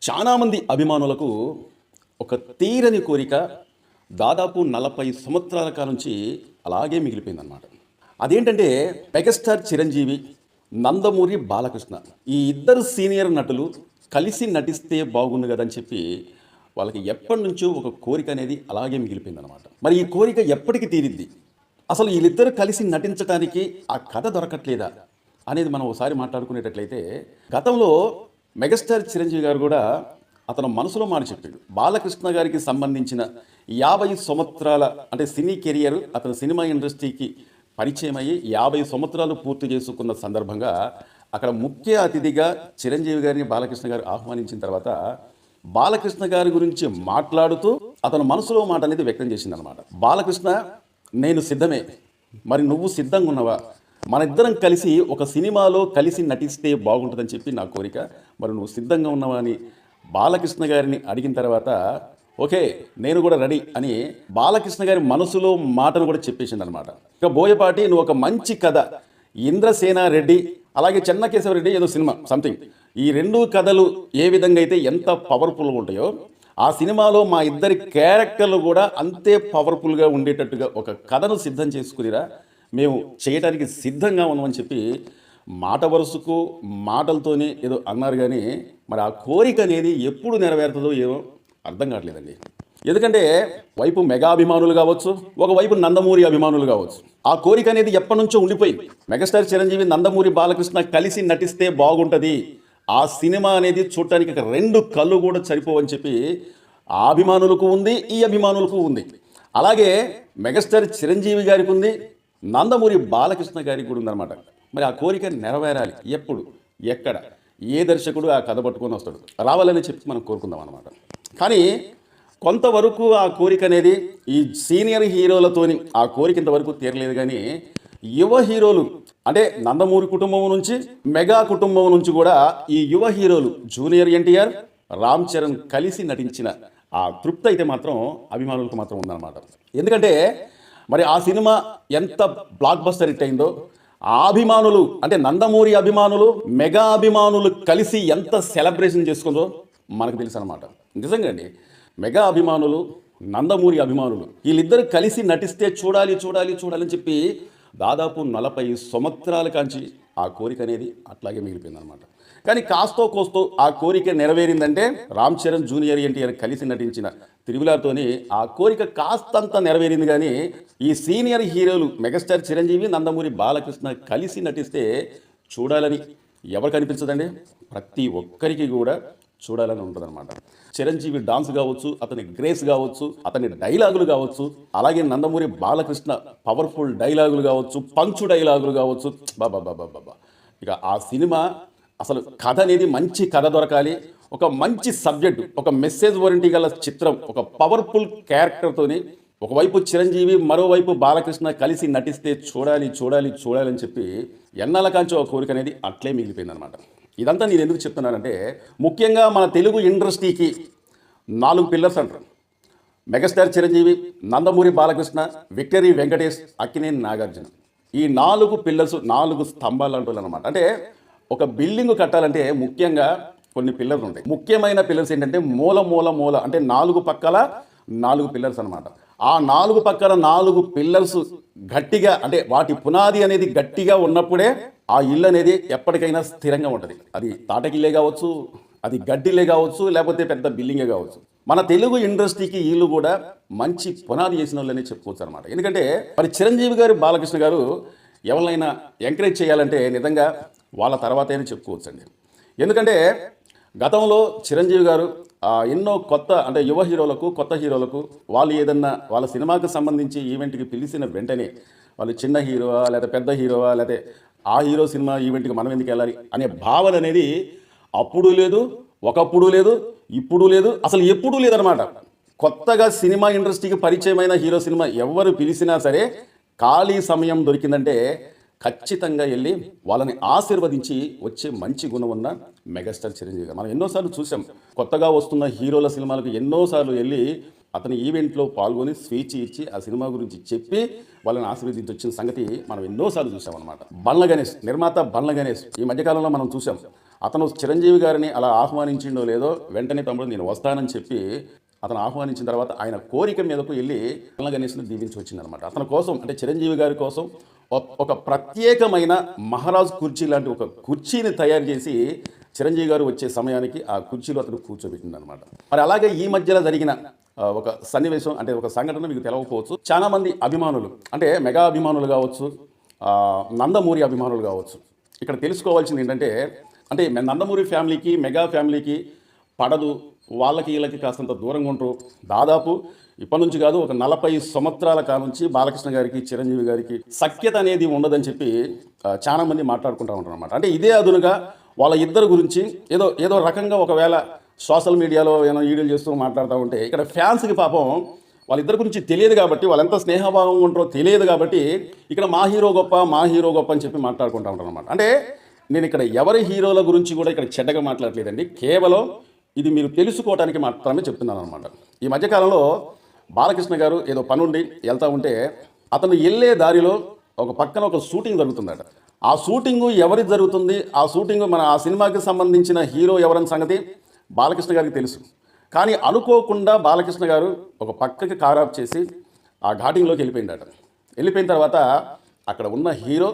చాలామంది అభిమానులకు ఒక తీరని కోరిక దాదాపు 40 సంవత్సరాల కాలం నుంచి అలాగే మిగిలిపోయిందన్నమాట. అదేంటంటే మెగాస్టార్ చిరంజీవి, నందమూరి బాలకృష్ణ ఈ ఇద్దరు సీనియర్ నటులు కలిసి నటిస్తే బాగుండు కదని చెప్పి వాళ్ళకి ఎప్పటి నుంచో ఒక కోరిక అనేది అలాగే మిగిలిపోయిందన్నమాట. మరి ఈ కోరిక ఎప్పటికి తీరిద్ది? అసలు వీళ్ళిద్దరు కలిసి నటించడానికి ఆ కథ దొరకట్లేదా అనేది మనం ఒకసారి మాట్లాడుకునేటట్లయితే, గతంలో మెగాస్టార్ చిరంజీవి గారు కూడా అతను మనసులో మాట చెప్పాడు. బాలకృష్ణ గారికి సంబంధించిన 50 సంవత్సరాల అంటే సినీ కెరియర్, అతను సినిమా ఇండస్ట్రీకి పరిచయం అయ్యి 50 సంవత్సరాలు పూర్తి చేసుకున్న సందర్భంగా అక్కడ ముఖ్య అతిథిగా చిరంజీవి గారిని బాలకృష్ణ గారు ఆహ్వానించిన తర్వాత బాలకృష్ణ గారి గురించి మాట్లాడుతూ అతను మనసులో మాట అనేది వ్యక్తం చేసిందనమాట. బాలకృష్ణ, నేను సిద్ధమే, మరి నువ్వు సిద్ధంగా ఉన్నావా? మన ఇద్దరం కలిసి ఒక సినిమాలో కలిసి నటిస్తే బాగుంటుందని చెప్పి నా కోరిక, మరి నువ్వు సిద్ధంగా ఉన్నావా అని బాలకృష్ణ గారిని అడిగిన తర్వాత ఓకే నేను కూడా రెడీ అని బాలకృష్ణ గారి మనసులో మాటను కూడా చెప్పేసింది అనమాట. ఇక బోయపాటి, నువ్వు ఒక మంచి కథ, ఇంద్రసేన రెడ్డి అలాగే చెన్నకేశవరెడ్డి ఏదో సినిమా సంథింగ్, ఈ రెండు కథలు ఏ విధంగా అయితే ఎంత పవర్ఫుల్గా ఉంటాయో ఆ సినిమాలో మా ఇద్దరి క్యారెక్టర్లు కూడా అంతే పవర్ఫుల్గా ఉండేటట్టుగా ఒక కథను సిద్ధం చేసుకునిరా, మేము చేయడానికి సిద్ధంగా ఉన్నామని చెప్పి మాట వరుసకు మాటలతోనే ఏదో అన్నారు. కానీ మరి ఆ కోరిక అనేది ఎప్పుడు నెరవేరుతుందో ఏమో అర్థం కావట్లేదండి. ఎందుకంటే వైపు మెగా అభిమానులు కావచ్చు, ఒకవైపు నందమూరి అభిమానులు కావచ్చు, ఆ కోరిక అనేది ఎప్పటి నుంచో ఉండిపోయింది. మెగాస్టార్ చిరంజీవి, నందమూరి బాలకృష్ణ కలిసి నటిస్తే బాగుంటుంది, ఆ సినిమా అనేది చూడటానికి 2 కళ్ళు కూడా సరిపోవని చెప్పి ఆ అభిమానులకు ఉంది, ఈ అభిమానులకు ఉంది. అలాగే మెగాస్టార్ చిరంజీవి గారికి ఉంది, నందమూరి బాలకృష్ణ గారికి కూడా ఉందన్నమాట. మరి ఆ కోరిక నెరవేరాలి. ఎప్పుడు, ఎక్కడ, ఏ దర్శకుడు ఆ కథ పట్టుకొని వస్తాడు? రావాలని చెప్పి మనం కోరుకుందాం అన్నమాట. కానీ కొంతవరకు ఆ కోరిక అనేది ఈ సీనియర్ హీరోలతోని ఆ కోరిక ఇంతవరకు తీరలేదు. కానీ యువ హీరోలు అంటే నందమూరి కుటుంబం నుంచి, మెగా కుటుంబం నుంచి కూడా ఈ యువ హీరోలు జూనియర్ ఎన్టీఆర్, రామ్ చరణ్ కలిసి నటించిన ఆ తృప్తి అయితే మాత్రం అభిమానులకు మాత్రం ఉందన్నమాట. ఎందుకంటే మరి ఆ సినిమా ఎంత బ్లాక్ బస్టర్ హిట్ అయిందో, ఆ అభిమానులు అంటే నందమూరి అభిమానులు, మెగా అభిమానులు కలిసి ఎంత సెలబ్రేషన్ చేసుకుందో మనకు తెలుసు అనమాట. నిజంగా అండి, మెగా అభిమానులు, నందమూరి అభిమానులు వీళ్ళిద్దరు కలిసి నటిస్తే చూడాలి చూడాలి చూడాలని చెప్పి దాదాపు 40 సంవత్సరాల కాంచి ఆ కోరిక అనేది అట్లాగే మిగిలిపోయిందనమాట. కానీ కాస్తో కోస్తో ఆ కోరిక నెరవేరిందంటే రామ్ చరణ్, జూనియర్ ఎన్టీఆర్ కలిసి నటించిన త్రిబులర్తోని ఆ కోరిక కాస్తంత నెరవేరింది. కానీ ఈ సీనియర్ హీరోలు మెగాస్టార్ చిరంజీవి, నందమూరి బాలకృష్ణ కలిసి నటిస్తే చూడాలని ఎవరికి అనిపించదండి? ప్రతి ఒక్కరికి కూడా చూడాలని ఉంటుందన్నమాట. చిరంజీవి డాన్స్ కావచ్చు, అతని గ్రేస్ కావచ్చు, అతని డైలాగులు కావచ్చు, అలాగే నందమూరి బాలకృష్ణ పవర్ఫుల్ డైలాగులు కావచ్చు, పంచు డైలాగులు కావచ్చు, బాబా. ఇక ఆ సినిమా అసలు కథ అనేది మంచి కథ దొరకాలి, ఒక మంచి సబ్జెక్టు, ఒక మెసేజ్ ఓరియంటీ గల చిత్రం, ఒక పవర్ఫుల్ క్యారెక్టర్తోని ఒకవైపు చిరంజీవి, మరోవైపు బాలకృష్ణ కలిసి నటిస్తే చూడాలి చూడాలి చూడాలని చెప్పి ఎన్నాళ్ళ కాంచో ఆ కోరిక అనేది అట్లే మిగిలిపోయిందనమాట. ఇదంతా నేను ఎందుకు చెప్తున్నానంటే, ముఖ్యంగా మన తెలుగు ఇండస్ట్రీకి 4 పిల్లర్స్ అంటారు. Megastar Chiranjeevi, Nandamuri Balakrishna, victory Venkatesh, Akkineni Nagarjuna. ఈ 4 పిల్లర్స్, 4 స్తంభాలు అంటున్నారు అనమాట. అంటే ఒక బిల్డింగ్ కట్టాలంటే ముఖ్యంగా కొన్ని పిల్లర్లు ఉంటాయి. ముఖ్యమైన పిల్లర్స్ ఏంటంటే మూల మూల మూల అంటే 4 పక్కల 4 పిల్లర్స్ అనమాట. ఆ 4 పక్కల 4 పిల్లర్స్ గట్టిగా అంటే వాటి పునాది అనేది గట్టిగా ఉన్నప్పుడే ఆ ఇల్లు అనేది ఎప్పటికైనా స్థిరంగా ఉంటుంది. అది తాటకిల్లే కావచ్చు, అది గడ్డిల్లే కావచ్చు, లేకపోతే పెద్ద బిల్డింగే కావచ్చు. మన తెలుగు ఇండస్ట్రీకి వీళ్ళు కూడా మంచి పునాది చేసిన వాళ్ళనే చెప్పుకోవచ్చు అనమాట. ఎందుకంటే మరి చిరంజీవి గారు, బాలకృష్ణ గారు ఎవరినైనా ఎంకరేజ్ చేయాలంటే నిజంగా వాళ్ళ తర్వాతైనా చెప్పుకోవచ్చండి. ఎందుకంటే గతంలో చిరంజీవి గారు ఎన్నో కొత్త అంటే యువ హీరోలకు, కొత్త హీరోలకు వాళ్ళు ఏదన్నా వాళ్ళ సినిమాకు సంబంధించి ఈవెంట్కి పిలిచిన వెంటనే వాళ్ళు చిన్న హీరోవా లేదా పెద్ద హీరోవా లేకపోతే ఆ హీరో సినిమా ఈవెంట్కి మనం ఎందుకు వెళ్ళాలి అనే భావన అనేది అప్పుడు లేదు, ఒకప్పుడు లేదు, ఇప్పుడు లేదు, అసలు ఎప్పుడూ లేదనమాట. కొత్తగా సినిమా ఇండస్ట్రీకి పరిచయమైన హీరో సినిమా ఎవరు పిలిచినా సరే ఖాళీ సమయం దొరికిందంటే ఖచ్చితంగా వెళ్ళి వాళ్ళని ఆశీర్వదించి వచ్చే మంచి గుణం ఉన్న మెగాస్టార్ చిరంజీవి గారు మనం ఎన్నోసార్లు చూసాం. కొత్తగా వస్తున్న హీరోల సినిమాలకు ఎన్నోసార్లు వెళ్ళి అతని ఈవెంట్లో పాల్గొని స్పీచ్ ఇచ్చి ఆ సినిమా గురించి చెప్పి వాళ్ళని ఆశీర్వదించి వచ్చిన సంగతి మనం ఎన్నోసార్లు చూసామన్నమాట. బండ్ల గణేష్, నిర్మాత బండ్ల గణేష్ ఈ మధ్యకాలంలో మనం చూసాం. అతను చిరంజీవి గారిని అలా ఆహ్వానించిండో లేదో వెంటనే తమ్ముడు నేను వస్తానని చెప్పి అతను ఆహ్వానించిన తర్వాత ఆయన కోరిక మీదకు వెళ్ళి గణేష్ని దీవించి వచ్చిందనమాట. అతని కోసం అంటే చిరంజీవి గారి కోసం ఒక ప్రత్యేకమైన మహారాజ్ కుర్చీ లాంటి ఒక కుర్చీని తయారు చేసి చిరంజీవి గారు వచ్చే సమయానికి ఆ కుర్చీలో అతను కూర్చోబెట్టిందనమాట. మరి అలాగే ఈ మధ్యలో జరిగిన ఒక సన్నివేశం అంటే ఒక సంఘటన మీకు తెలవకపోవచ్చు. చాలామంది అభిమానులు అంటే మెగా అభిమానులు కావచ్చు, నందమూరి అభిమానులు కావచ్చు, ఇక్కడ తెలుసుకోవాల్సింది ఏంటంటే అంటే నందమూరి ఫ్యామిలీకి మెగా ఫ్యామిలీకి పడదు, వాళ్ళకి వీళ్ళకి కాస్తంత దూరంగా ఉంటారు. దాదాపు ఇప్పటి నుంచి కాదు ఒక 40 సంవత్సరాల కానుంచి బాలకృష్ణ గారికి చిరంజీవి గారికి సఖ్యత అనేది ఉండదని చెప్పి చాలామంది మాట్లాడుకుంటూ ఉంటారు అనమాట. అంటే ఇదే అదునుగా వాళ్ళ ఇద్దరు గురించి ఏదో రకంగా ఒకవేళ సోషల్ మీడియాలో ఏమైనా వీడియోలు చేస్తూ మాట్లాడుతూ ఉంటే ఇక్కడ ఫ్యాన్స్కి పాపం వాళ్ళిద్దరి గురించి తెలియదు కాబట్టి, వాళ్ళు ఎంత స్నేహభావం ఉంటారో తెలియదు కాబట్టి ఇక్కడ మా హీరో గొప్ప అని చెప్పి మాట్లాడుకుంటూ ఉంటారు అనమాట. అంటే నేను ఇక్కడ ఎవరి హీరోల గురించి కూడా ఇక్కడ చెడ్డగా మాట్లాడలేదండి, కేవలం ఇది మీరు తెలుసుకోవడానికి మాత్రమే చెప్తున్నాను అనమాట. ఈ మధ్యకాలంలో బాలకృష్ణ గారు ఏదో పనుండి వెళ్తూ ఉంటే అతను వెళ్ళే దారిలో ఒక పక్కన ఒక షూటింగ్ జరుగుతుందట. ఆ షూటింగు ఎవరికి జరుగుతుంది, ఆ షూటింగ్ ఆ సినిమాకి సంబంధించిన హీరో ఎవరని సంగతి బాలకృష్ణ గారికి తెలుసు. కానీ అనుకోకుండా బాలకృష్ణ గారు ఒక పక్కకి కార్ ఆఫ్ చేసి ఆ ఘాటింగ్లోకి వెళ్ళిపోయిందట. వెళ్ళిపోయిన తర్వాత అక్కడ ఉన్న హీరో,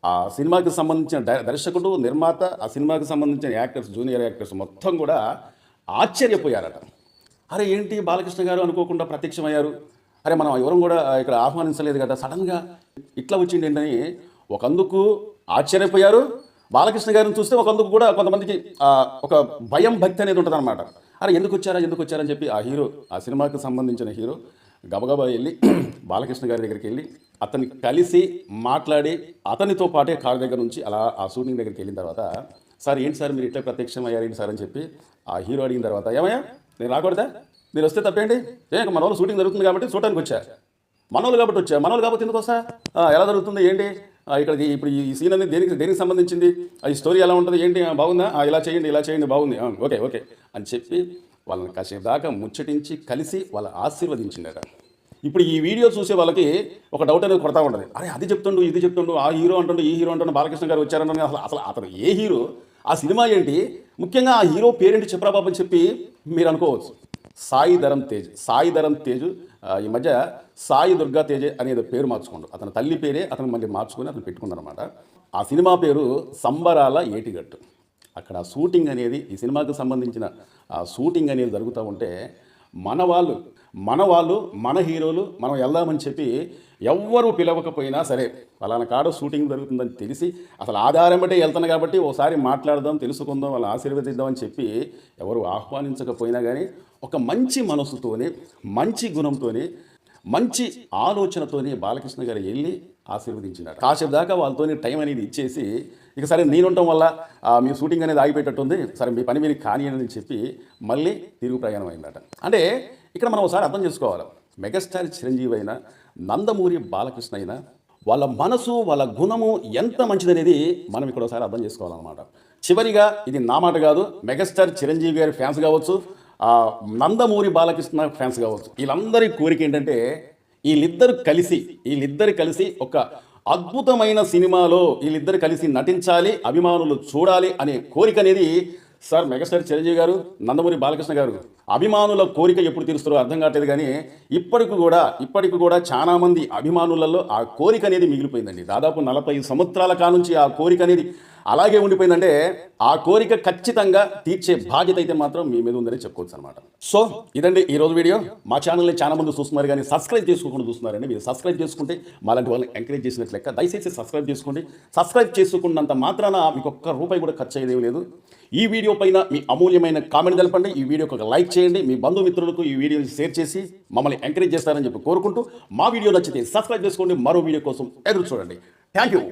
ఆ సినిమాకి సంబంధించిన దర్శకుడు, నిర్మాత, ఆ సినిమాకి సంబంధించిన యాక్టర్స్, జూనియర్ యాక్టర్స్ మొత్తం కూడా ఆశ్చర్యపోయారట. అరే ఏంటి బాలకృష్ణ గారు అనుకోకుండా ప్రత్యక్షమయ్యారు, అరే మనం ఎవరం కూడా ఇక్కడ ఆహ్వానించలేదు కదా, సడన్గా ఇట్లా వచ్చింది ఏంటని ఒకందుకు ఆశ్చర్యపోయారు. బాలకృష్ణ గారిని చూస్తే ఒకందుకు కూడా కొంతమందికి ఒక భయం, భక్తి అనేది ఉంటుంది అనమాట. అరే ఎందుకు వచ్చారని చెప్పి ఆ హీరో, ఆ సినిమాకి సంబంధించిన హీరో గబగబా వెళ్ళి బాలకృష్ణ గారి దగ్గరికి వెళ్ళి అతన్ని కలిసి మాట్లాడి అతనితో పాటే కారు దగ్గర నుంచి అలా ఆ షూటింగ్ దగ్గరికి వెళ్ళిన తర్వాత, సార్ ఏంటి సార్ మీరు ఇట్లా ప్రత్యక్షం అయ్యారేంటి సార్ అని చెప్పి ఆ హీరో అడిగిన తర్వాత, ఏమయ్యా నేను రాకూడదా, మీరు వస్తే తప్పేంటి, మన వాళ్ళు షూటింగ్ జరుగుతుంది కాబట్టి చూడటానికి వచ్చా, మనోళ్ళు కాబట్టి ఎందుకు వస్తా, ఎలా జరుగుతుంది ఏంటి, ఇక్కడ ఇప్పుడు ఈ సీన్ అనేది దేనికి సంబంధించింది, ఈ స్టోరీ ఎలా ఉంటుంది ఏంటి, బాగుందా, ఇలా చేయండి బాగుంది, ఓకే అని చెప్పి వాళ్ళని కాసేపు దాకా ముచ్చటించి కలిసి వాళ్ళ ఆశీర్వదించిందట. ఇప్పుడు ఈ వీడియో చూసే వాళ్ళకి ఒక డౌట్ అనేది కొడతా ఉంటుంది, అరే అది చెప్తుండు ఇది చెప్తుండు, ఆ హీరో అంటుండు ఈ హీరో అంటుండు, బాలకృష్ణ గారు వచ్చారంటే అసలు అతను ఏ హీరో, ఆ సినిమా ఏంటి, ముఖ్యంగా ఆ హీరో పేరేంటి చెప్పరా బాబు అని చెప్పి మీరు అనుకోవచ్చు. సాయి ధరమ్ తేజ్ ఈ మధ్య సాయి దుర్గా తేజ్ అనేది పేరు మార్చుకోండు, అతని తల్లి పేరే అతను మళ్ళీ మార్చుకొని అతను పెట్టుకున్నారనమాట. ఆ సినిమా పేరు సంబరాల ఏటిగట్టు. అక్కడ షూటింగ్ అనేది, ఈ సినిమాకి సంబంధించిన షూటింగ్ అనేది జరుగుతూ ఉంటే మన వాళ్ళు మన హీరోలు మనం వెళ్దామని చెప్పి ఎవ్వరూ పిలవకపోయినా సరే వాళ్ళ కాడ షూటింగ్ జరుగుతుందని తెలిసి అసలు ఆధారం బట్టే వెళ్తాను కాబట్టి ఓసారి మాట్లాడదాం, తెలుసుకుందాం, వాళ్ళని ఆశీర్వదిద్దామని చెప్పి ఎవరు ఆహ్వానించకపోయినా కానీ ఒక మంచి మనసుతోని, మంచి గుణంతోని, మంచి ఆలోచనతోని బాలకృష్ణ గారు వెళ్ళి ఆశీర్వదించినారు. కాసేపు దాకా వాళ్ళతోని టైం అనేది ఇచ్చేసి ఇక సరే నేనుండటం వల్ల మీ షూటింగ్ అనేది ఆగిపోయేటట్టుంది, సరే మీ పని మీరు కానియని చెప్పి మళ్ళీ తిరుగు ప్రయాణం అయిందట. అంటే ఇక్కడ మనం ఒకసారి అర్థం చేసుకోవాలి, మెగాస్టార్ చిరంజీవి అయినా నందమూరి బాలకృష్ణ అయినా వాళ్ళ మనసు, వాళ్ళ గుణము ఎంత మంచిదనేది మనం ఇక్కడ ఒకసారి అర్థం చేసుకోవాలన్నమాట. చివరిగా ఇది నా మాట కాదు, మెగాస్టార్ చిరంజీవి గారి ఫ్యాన్స్ కావచ్చు, నందమూరి బాలకృష్ణ ఫ్యాన్స్ కావచ్చు, వీళ్ళందరి కోరిక ఏంటంటే వీళ్ళిద్దరు కలిసి ఒక అద్భుతమైన సినిమాలో వీళ్ళిద్దరు కలిసి నటించాలి, అభిమానులు చూడాలి అనే కోరిక అనేది సార్ మెగాస్టార్ చిరంజీవి గారు, నందమూరి బాలకృష్ణ గారు అభిమానుల కోరిక ఎప్పుడు తీరుస్తారో అర్థం కావట్లేదు. కానీ ఇప్పటికి కూడా చాలా మంది అభిమానులలో ఆ కోరిక అనేది మిగిలిపోయిందండి. దాదాపు 40 సంవత్సరాల కానుంచి ఆ కోరిక అనేది అలాగే ఉండిపోయిందంటే ఆ కోరిక ఖచ్చితంగా తీర్చే బాధ్యత అయితే మాత్రం మీ మీద ఉందని చెప్పుకోవచ్చు అనమాట. సో ఇదండి ఈరోజు వీడియో. మా ఛానల్ని చాలా మంది చూస్తున్నారు కానీ సబ్స్క్రైబ్ చేసుకోకుండా చూస్తున్నారండి. మీరు సబ్స్క్రైబ్ చేసుకుంటే మాలాంటి వాళ్ళని ఎంకరేజ్ చేసినట్లు లెక్క. దయచేసి సబ్స్క్రైబ్ చేసుకోండి. సబ్స్క్రైబ్ చేసుకున్నంత మాత్రాన మీకు ఒక్క రూపాయి కూడా ఖర్చు అయ్యేదేం లేదు. ఈ వీడియో పైన మీ అమూల్యమైన కామెంట్ తెలపండి. ఈ వీడియోకి ఒక లైక్ చేయండి. మీ బంధుమిత్రులకు ఈ వీడియోని షేర్ చేసి మమ్మల్ని ఎంకరేజ్ చేస్తారని చెప్పి కోరుకుంటూ, మా వీడియో నచ్చితే సబ్స్క్రైబ్ చేసుకోండి. మరో వీడియో కోసం ఎదురు చూడండి. Thank you.